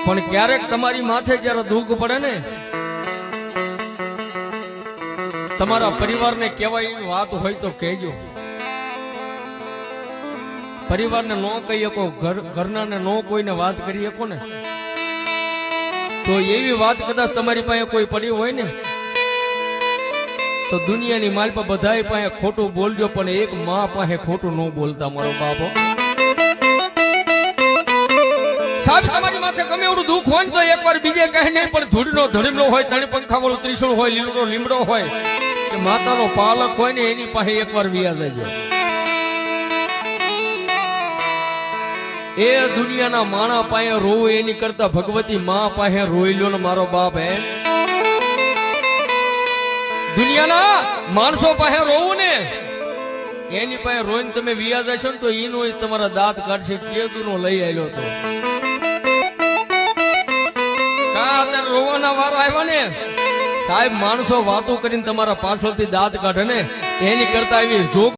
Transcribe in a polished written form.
પણ ક્યારેક તમારી માથે જ્યારે દુઃખ પડે ને, તમારા પરિવારને કહેવાય એવી વાત હોય તો કહેજો. પરિવારને ન કહી શકો, ઘરનાને ન કોઈને વાત કરી શકો ને, તો એવી વાત કદાચ તમારી પાસે કોઈ પડી હોય ને, તો દુનિયાની માલ પર બધાય પાસે ખોટું બોલજો, પણ એક માં પાસે ખોટું ન બોલતા. મારો બાપો સાહેબ, તમારી માથે ગમે એવડું દુઃખ હોય ને તો એકવાર બીજે કહે નહીં, પણ ધૂળનો ધડીનો હોય, તણી પંખા વાળું ત્રિશુળ હોય, લીમડો લીમડો હોય કે માતાનો પાલક હોય ને, એની પાસે એકવાર વ્યાજ જજો. એ દુનિયાના માણા પાસે રોવું એની કરતા ભગવતી માં પાસે રોઈ લ્યો ને મારો બાપ. હે, દુનિયાના માણસો પાસે રોવું ને, એની પાસે રોઈને તમે વ્યાજ હશો ને તો એનો તમારા દાંત કાઢશે. કેદુનો લઈ આવ્યો તો અત્યારે રોવાના વારો આવ્યા ને સાહેબ, માણસો વાતો કરીને તમારા પાછળથી દાંત કાઢે ને, એની કરતા એવી જોગ